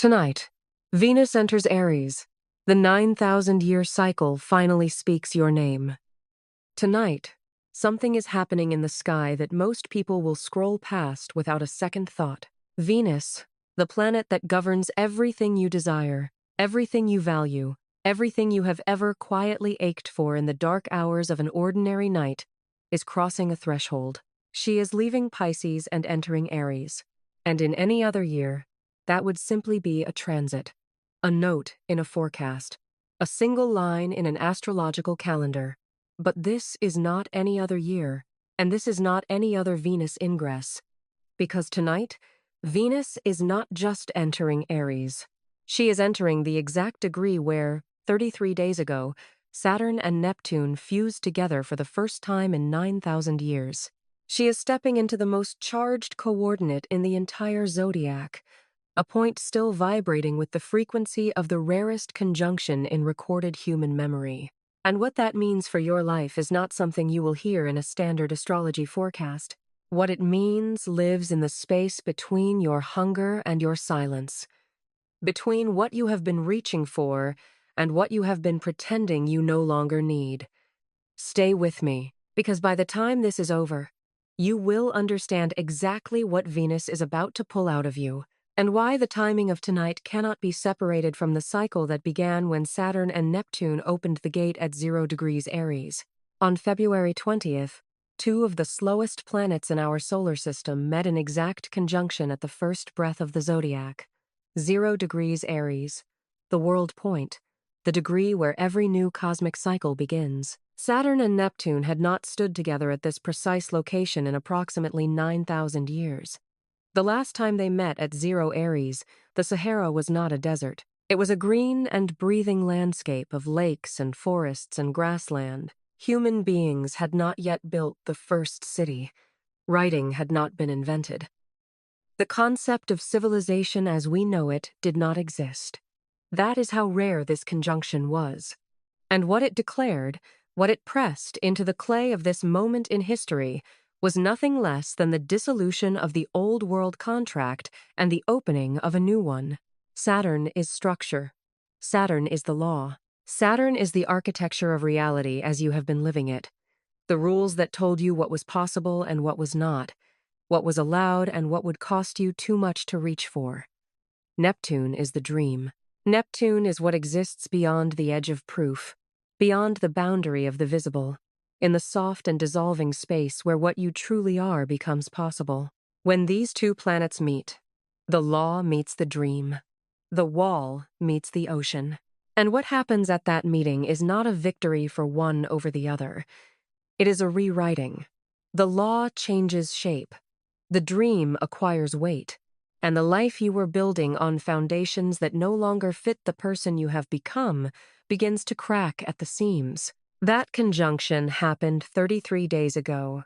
Tonight, Venus enters Aries. The 9,000-year cycle finally speaks your name. Tonight, something is happening in the sky that most people will scroll past without a second thought. Venus, the planet that governs everything you desire, everything you value, everything you have ever quietly ached for in the dark hours of an ordinary night, is crossing a threshold. She is leaving Pisces and entering Aries. And in any other year, that would simply be a transit, a note in a forecast, a single line in an astrological calendar. But this is not any other year, and this is not any other Venus ingress. Because tonight, Venus is not just entering Aries. She is entering the exact degree where, 33 days ago, Saturn and Neptune fused together for the first time in 9,000 years. She is stepping into the most charged coordinate in the entire zodiac, a point still vibrating with the frequency of the rarest conjunction in recorded human memory. And what that means for your life is not something you will hear in a standard astrology forecast. What it means lives in the space between your hunger and your silence, between what you have been reaching for and what you have been pretending you no longer need. Stay with me, because by the time this is over, you will understand exactly what Venus is about to pull out of you, and why the timing of tonight cannot be separated from the cycle that began when Saturn and Neptune opened the gate at 0 degrees Aries. On February 20th, two of the slowest planets in our solar system met in exact conjunction at the first breath of the zodiac. 0 degrees Aries, the world point, the degree where every new cosmic cycle begins. Saturn and Neptune had not stood together at this precise location in approximately 9,000 years. The last time they met at 0 Aries, the Sahara was not a desert. It was a green and breathing landscape of lakes and forests and grassland. Human beings had not yet built the first city. Writing had not been invented. The concept of civilization as we know it did not exist. That is how rare this conjunction was. And what it declared, what it pressed into the clay of this moment in history, was nothing less than the dissolution of the old world contract and the opening of a new one. Saturn is structure. Saturn is the law. Saturn is the architecture of reality as you have been living it. The rules that told you what was possible and what was not, what was allowed and what would cost you too much to reach for. Neptune is the dream. Neptune is what exists beyond the edge of proof, beyond the boundary of the visible, in the soft and dissolving space where what you truly are becomes possible. When these two planets meet, the law meets the dream. The wall meets the ocean. And what happens at that meeting is not a victory for one over the other. It is a rewriting. The law changes shape. The dream acquires weight. And the life you were building on foundations that no longer fit the person you have become begins to crack at the seams. That conjunction happened 33 days ago,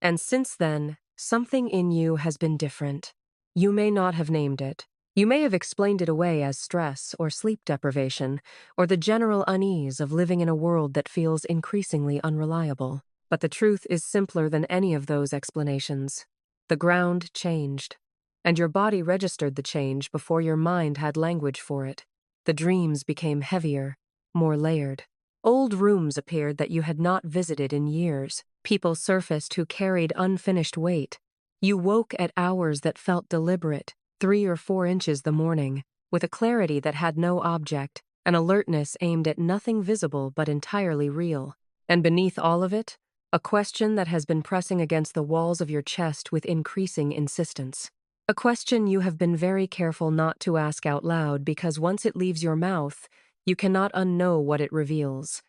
and since then, something in you has been different. You may not have named it. You may have explained it away as stress or sleep deprivation, or the general unease of living in a world that feels increasingly unreliable. But the truth is simpler than any of those explanations. The ground changed, and your body registered the change before your mind had language for it. The dreams became heavier, more layered. Old rooms appeared that you had not visited in years. People surfaced who carried unfinished weight. You woke at hours that felt deliberate, 3 or 4 inches the morning, with a clarity that had no object, an alertness aimed at nothing visible but entirely real. And beneath all of it, a question that has been pressing against the walls of your chest with increasing insistence. A question you have been very careful not to ask out loud because once it leaves your mouth, you cannot unknow what it reveals.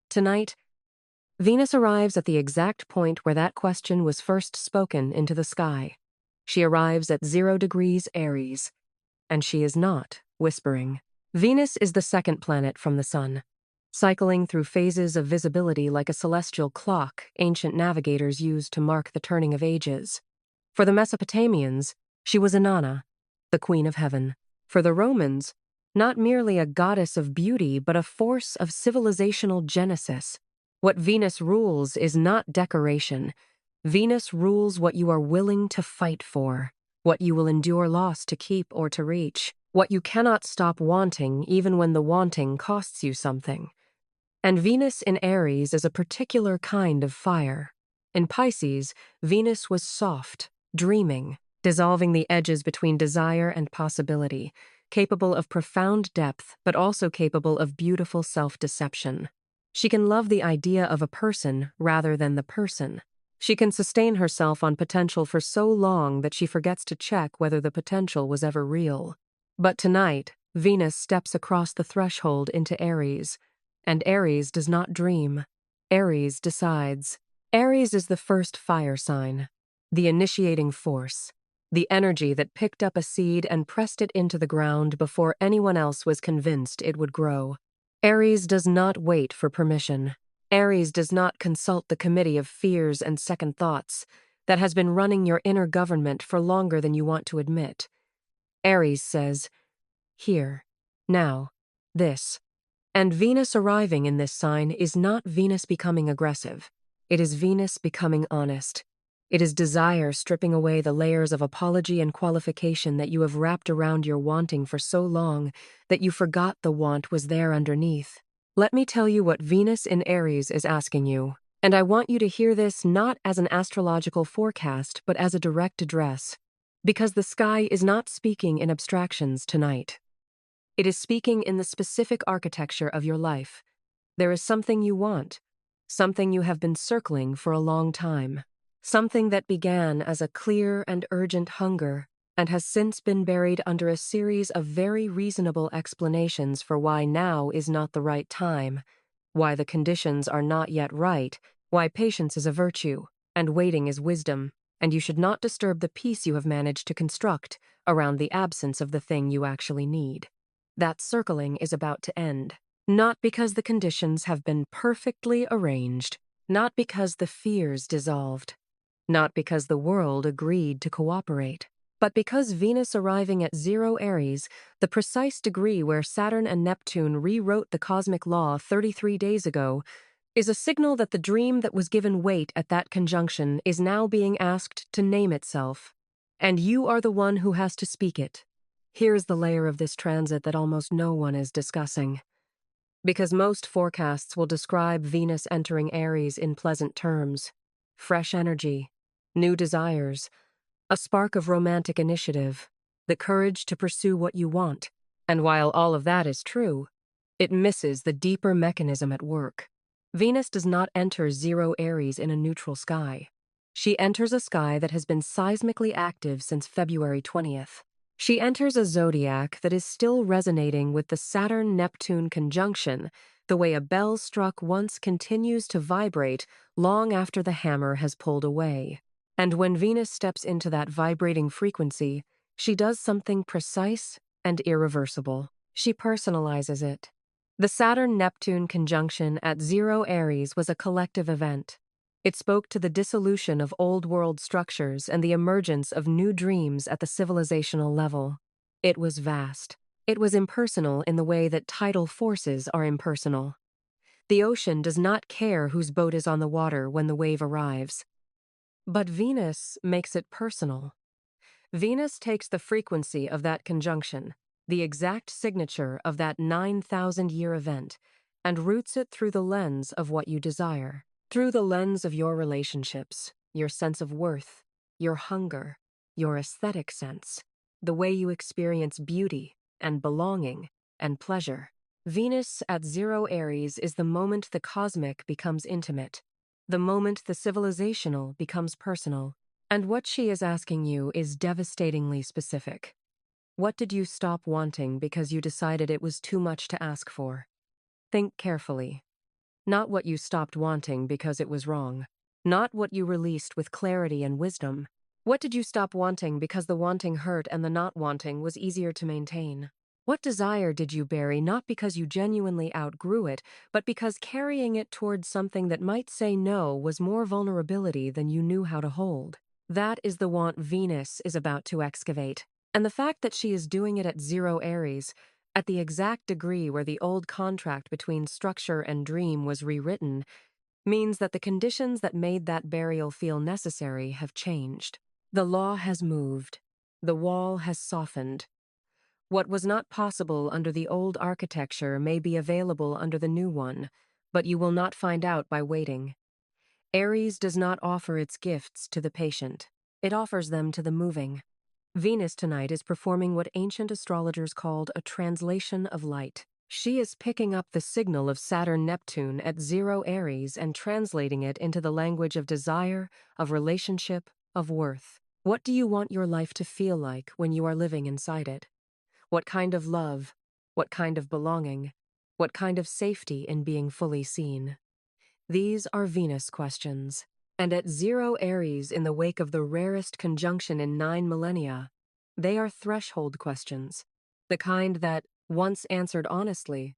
Tonight, Venus arrives at the exact point where that question was first spoken into the sky. She arrives at 0 degrees Aries, and she is not whispering. Venus is the second planet from the Sun, cycling through phases of visibility like a celestial clock ancient navigators used to mark the turning of ages. For the Mesopotamians, she was Inanna, the Queen of Heaven. For the Romans, not merely a goddess of beauty, but a force of civilizational genesis. What Venus rules is not decoration. Venus rules what you are willing to fight for, what you will endure loss to keep or to reach. what you cannot stop wanting even when the wanting costs you something. And Venus in Aries is a particular kind of fire. In Pisces, Venus was soft, dreaming, dissolving the edges between desire and possibility, capable of profound depth but also capable of beautiful self-deception. She can love the idea of a person rather than the person. She can sustain herself on potential for so long that she forgets to check whether the potential was ever real. But tonight, Venus steps across the threshold into Aries, and Aries does not dream. Aries decides. Aries is the first fire sign, the initiating force, the energy that picked up a seed and pressed it into the ground before anyone else was convinced it would grow. Aries does not wait for permission. Aries does not consult the committee of fears and second thoughts that has been running your inner government for longer than you want to admit. Aries says, here, now, this. And Venus arriving in this sign is not Venus becoming aggressive. It is Venus becoming honest. It is desire stripping away the layers of apology and qualification that you have wrapped around your wanting for so long that you forgot the want was there underneath. Let me tell you what Venus in Aries is asking you, and I want you to hear this not as an astrological forecast but as a direct address, because the sky is not speaking in abstractions tonight. It is speaking in the specific architecture of your life. There is something you want, something you have been circling for a long time, something that began as a clear and urgent hunger and has since been buried under a series of very reasonable explanations for why now is not the right time, why the conditions are not yet right, why patience is a virtue, and waiting is wisdom, and you should not disturb the peace you have managed to construct around the absence of the thing you actually need. That circling is about to end, not because the conditions have been perfectly arranged, not because the fears dissolved, not because the world agreed to cooperate, but because Venus arriving at 0 Aries, the precise degree where Saturn and Neptune rewrote the cosmic law 33 days ago, is a signal that the dream that was given weight at that conjunction is now being asked to name itself, and you are the one who has to speak it. Here's the layer of this transit that almost no one is discussing. Because most forecasts will describe Venus entering Aries in pleasant terms. Fresh energy, new desires, a spark of romantic initiative, the courage to pursue what you want. And while all of that is true, it misses the deeper mechanism at work. Venus does not enter 0 Aries in a neutral sky. She enters a sky that has been seismically active since February 20th. She enters a zodiac that is still resonating with the Saturn-Neptune conjunction, the way a bell struck once continues to vibrate long after the hammer has pulled away. And when Venus steps into that vibrating frequency, she does something precise and irreversible. She personalizes it. The Saturn-Neptune conjunction at 0 Aries was a collective event. It spoke to the dissolution of old-world structures and the emergence of new dreams at the civilizational level. It was vast. It was impersonal in the way that tidal forces are impersonal. The ocean does not care whose boat is on the water when the wave arrives. But Venus makes it personal. Venus takes the frequency of that conjunction, the exact signature of that 9,000-year event, and roots it through the lens of what you desire. Through the lens of your relationships, your sense of worth, your hunger, your aesthetic sense, the way you experience beauty and belonging and pleasure. Venus at 0 Aries is the moment the cosmic becomes intimate, the moment the civilizational becomes personal. And what she is asking you is devastatingly specific. What did you stop wanting because you decided it was too much to ask for? Think carefully. Not what you stopped wanting because it was wrong. Not what you released with clarity and wisdom. What did you stop wanting because the wanting hurt and the not wanting was easier to maintain? What desire did you bury not because you genuinely outgrew it, but because carrying it towards something that might say no was more vulnerability than you knew how to hold? That is the want Venus is about to excavate. And the fact that she is doing it at 0 Aries, at the exact degree where the old contract between structure and dream was rewritten, means that the conditions that made that burial feel necessary have changed. The law has moved. The wall has softened. What was not possible under the old architecture may be available under the new one, but you will not find out by waiting. Aries does not offer its gifts to the patient. It offers them to the moving. Venus tonight is performing what ancient astrologers called a translation of light. She is picking up the signal of Saturn Neptune at 0 Aries and translating it into the language of desire, of relationship, of worth. What do you want your life to feel like when you are living inside it? What kind of love? What kind of belonging? What kind of safety in being fully seen? These are Venus questions. And at 0 Aries in the wake of the rarest conjunction in 9 millennia, they are threshold questions, the kind that, once answered honestly,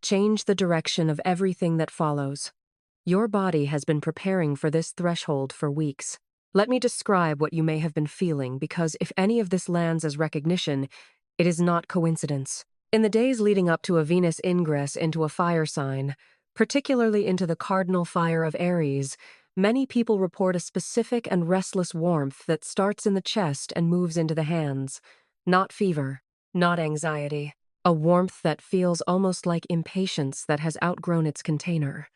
change the direction of everything that follows. Your body has been preparing for this threshold for weeks. Let me describe what you may have been feeling, because if any of this lands as recognition, it is not coincidence. In the days leading up to a Venus ingress into a fire sign, particularly into the cardinal fire of Aries, many people report a specific and restless warmth that starts in the chest and moves into the hands. Not fever, not anxiety. A warmth that feels almost like impatience that has outgrown its container.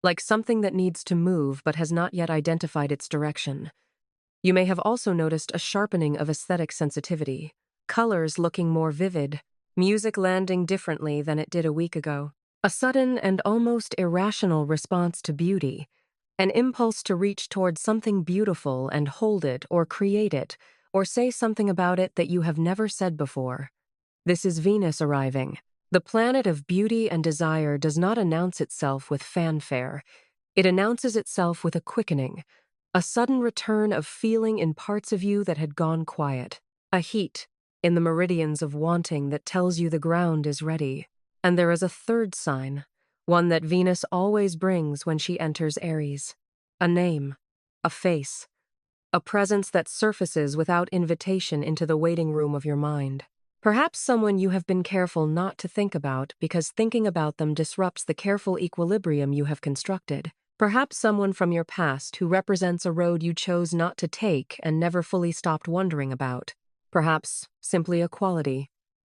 Like something that needs to move but has not yet identified its direction. You may have also noticed a sharpening of aesthetic sensitivity, colors looking more vivid, music landing differently than it did a week ago. A sudden and almost irrational response to beauty, an impulse to reach towards something beautiful and hold it or create it, or say something about it that you have never said before. This is Venus arriving. The planet of beauty and desire does not announce itself with fanfare. It announces itself with a quickening, a sudden return of feeling in parts of you that had gone quiet, a heat in the meridians of wanting that tells you the ground is ready. And there is a third sign, one that Venus always brings when she enters Aries. A name, a face, a presence that surfaces without invitation into the waiting room of your mind. Perhaps someone you have been careful not to think about because thinking about them disrupts the careful equilibrium you have constructed. Perhaps someone from your past who represents a road you chose not to take and never fully stopped wondering about. Perhaps simply a quality,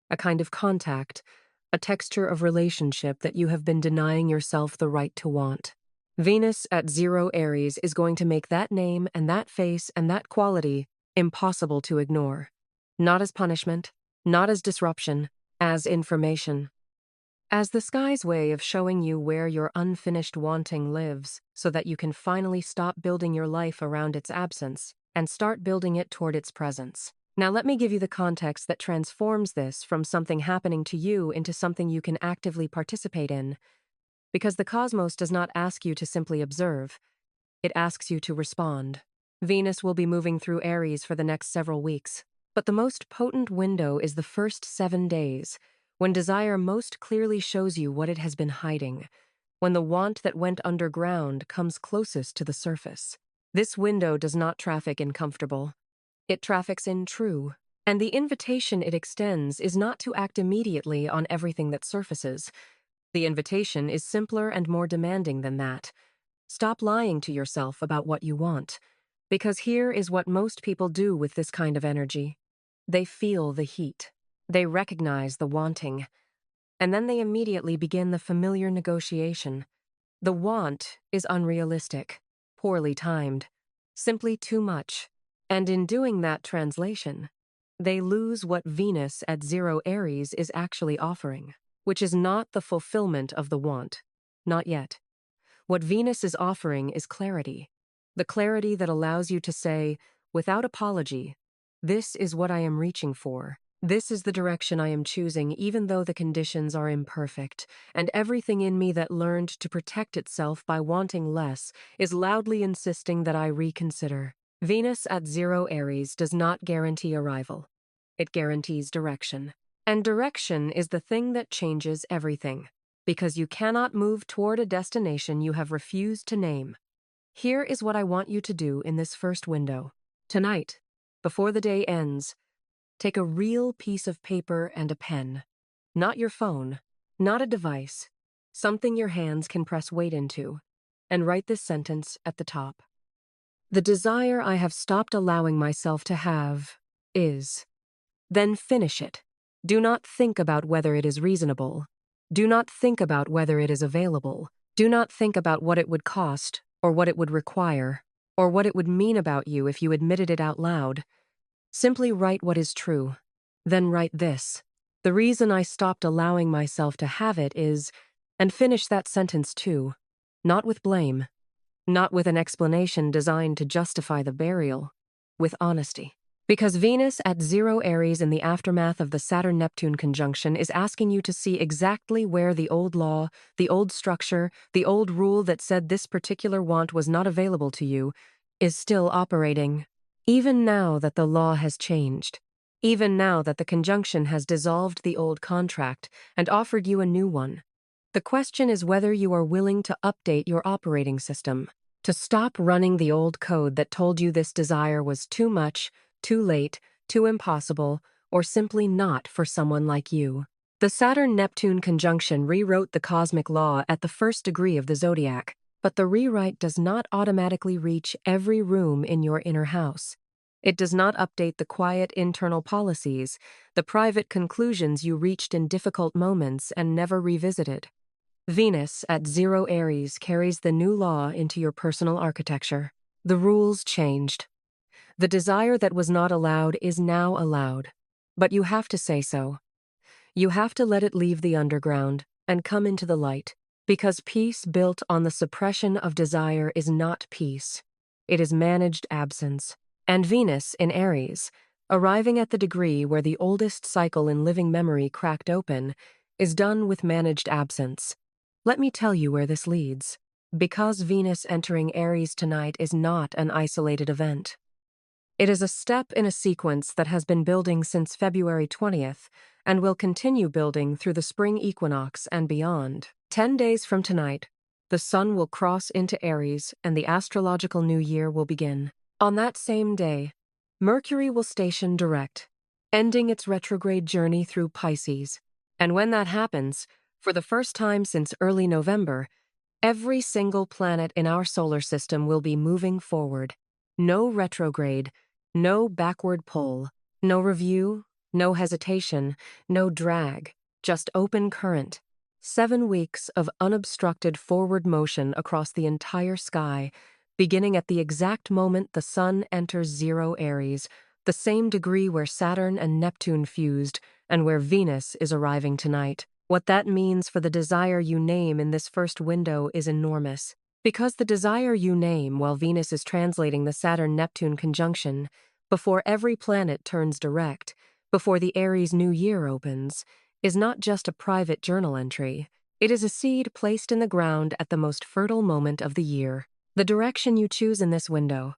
a kind of contact, a texture of relationship that you have been denying yourself the right to want. Venus at 0 Aries is going to make that name and that face and that quality impossible to ignore. Not as punishment, not as disruption, as information. As the sky's way of showing you where your unfinished wanting lives, so that you can finally stop building your life around its absence and start building it toward its presence. Now let me give you the context that transforms this from something happening to you into something you can actively participate in. Because the cosmos does not ask you to simply observe, it asks you to respond. Venus will be moving through Aries for the next several weeks, but the most potent window is the first 7 days, when desire most clearly shows you what it has been hiding, when the want that went underground comes closest to the surface. This window does not traffic in comfortable. It traffics in true, and the invitation it extends is not to act immediately on everything that surfaces. The invitation is simpler and more demanding than that. Stop lying to yourself about what you want, because here is what most people do with this kind of energy. They feel the heat. They recognize the wanting, and then they immediately begin the familiar negotiation. The want is unrealistic, poorly timed, simply too much. And in doing that translation, they lose what Venus at 0 Aries is actually offering, which is not the fulfillment of the want. Not yet. What Venus is offering is clarity. The clarity that allows you to say, without apology, this is what I am reaching for. This is the direction I am choosing, even though the conditions are imperfect, and everything in me that learned to protect itself by wanting less is loudly insisting that I reconsider. Venus at 0 Aries does not guarantee arrival. It guarantees direction. And direction is the thing that changes everything, because you cannot move toward a destination you have refused to name. Here is what I want you to do in this first window. Tonight, before the day ends, take a real piece of paper and a pen. Not your phone, not a device, something your hands can press weight into, and write this sentence at the top. The desire I have stopped allowing myself to have is. Then finish it. Do not think about whether it is reasonable. Do not think about whether it is available. Do not think about what it would cost, or what it would require, or what it would mean about you if you admitted it out loud. Simply write what is true. Then write this. The reason I stopped allowing myself to have it is, and finish that sentence too. Not with blame. Not with an explanation designed to justify the burial. With honesty. Because Venus at 0 Aries in the aftermath of the Saturn-Neptune conjunction is asking you to see exactly where the old law, the old structure, the old rule that said this particular want was not available to you, is still operating. Even now that the law has changed. Even now that the conjunction has dissolved the old contract and offered you a new one. The question is whether you are willing to update your operating system, to stop running the old code that told you this desire was too much, too late, too impossible, or simply not for someone like you. The Saturn-Neptune conjunction rewrote the cosmic law at the first degree of the zodiac, but the rewrite does not automatically reach every room in your inner house. It does not update the quiet internal policies, the private conclusions you reached in difficult moments and never revisited. Venus at 0 Aries carries the new law into your personal architecture. The rules changed. The desire that was not allowed is now allowed, but you have to say so. You have to let it leave the underground and come into the light, because peace built on the suppression of desire is not peace. It is managed absence. And Venus in Aries, arriving at the degree where the oldest cycle in living memory cracked open, is done with managed absence. Let me tell you where this leads. Because Venus entering Aries tonight is not an isolated event. It is a step in a sequence that has been building since February 20th and will continue building through the spring equinox and beyond. 10 days from tonight, the sun will cross into Aries and the astrological new year will begin. On that same day, Mercury will station direct, ending its retrograde journey through Pisces. And when that happens, for the first time since early November, every single planet in our solar system will be moving forward. No retrograde, no backward pull, no review, no hesitation, no drag, just open current. 7 weeks of unobstructed forward motion across the entire sky, beginning at the exact moment the sun enters 0 Aries, the same degree where Saturn and Neptune fused and where Venus is arriving tonight. What that means for the desire you name in this first window is enormous. Because the desire you name while Venus is translating the Saturn-Neptune conjunction, before every planet turns direct, before the Aries new year opens, is not just a private journal entry. It is a seed placed in the ground at the most fertile moment of the year. The direction you choose in this window,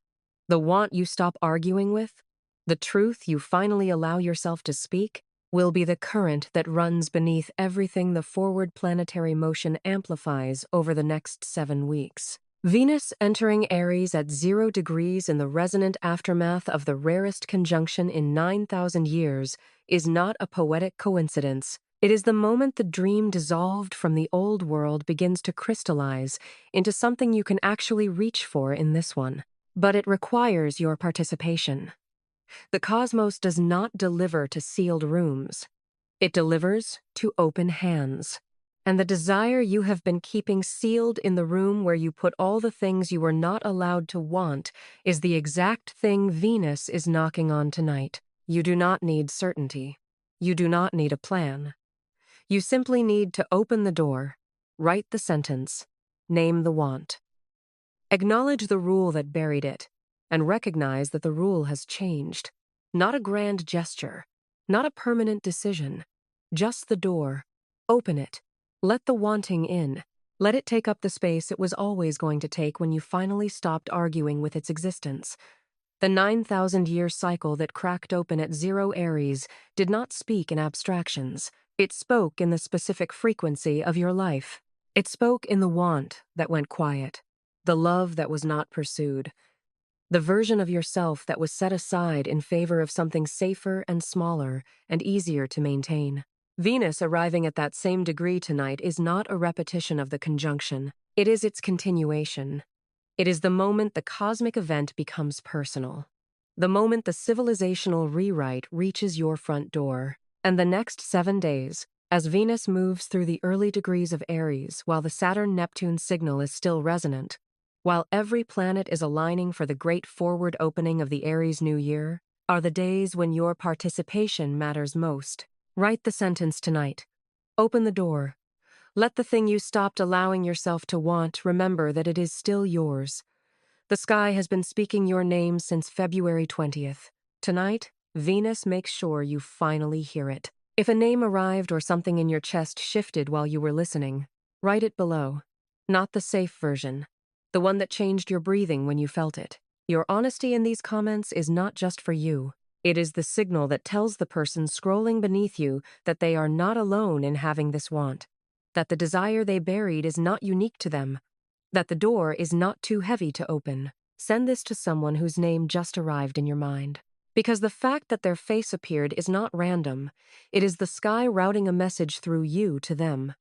the want you stop arguing with, the truth you finally allow yourself to speak, will be the current that runs beneath everything the forward planetary motion amplifies over the next 7 weeks. Venus entering Aries at 0 degrees in the resonant aftermath of the rarest conjunction in 9,000 years is not a poetic coincidence. It is the moment the dream dissolved from the old world begins to crystallize into something you can actually reach for in this one. But it requires your participation. The cosmos does not deliver to sealed rooms. It delivers to open hands. And the desire you have been keeping sealed in the room where you put all the things you were not allowed to want is the exact thing Venus is knocking on tonight. You do not need certainty. You do not need a plan. You simply need to open the door, write the sentence, name the want. Acknowledge the rule that buried it, and recognize that the rule has changed. Not a grand gesture, not a permanent decision, just the door. Open it. Let the wanting in. Let it take up the space it was always going to take when you finally stopped arguing with its existence. The 9,000-year cycle that cracked open at 0 Aries did not speak in abstractions. It spoke in the specific frequency of your life. It spoke in the want that went quiet, the love that was not pursued, the version of yourself that was set aside in favor of something safer and smaller and easier to maintain. Venus arriving at that same degree tonight is not a repetition of the conjunction. It is its continuation. It is the moment the cosmic event becomes personal. The moment the civilizational rewrite reaches your front door. And the next 7 days, as Venus moves through the early degrees of Aries while the Saturn-Neptune signal is still resonant, while every planet is aligning for the great forward opening of the Aries New Year, are the days when your participation matters most. Write the sentence tonight. Open the door. Let the thing you stopped allowing yourself to want remember that it is still yours. The sky has been speaking your name since February 20th. Tonight, Venus makes sure you finally hear it. If a name arrived or something in your chest shifted while you were listening, write it below. Not the safe version. The one that changed your breathing when you felt it. Your honesty in these comments is not just for you. It is the signal that tells the person scrolling beneath you that they are not alone in having this want. That the desire they buried is not unique to them. That the door is not too heavy to open. Send this to someone whose name just arrived in your mind. Because the fact that their face appeared is not random. It is the sky routing a message through you to them.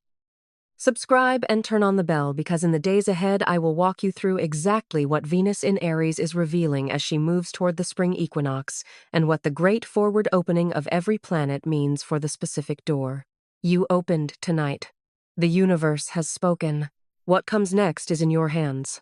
Subscribe and turn on the bell because in the days ahead I will walk you through exactly what Venus in Aries is revealing as she moves toward the spring equinox and what the great forward opening of every planet means for the specific door. You opened tonight. The universe has spoken. What comes next is in your hands.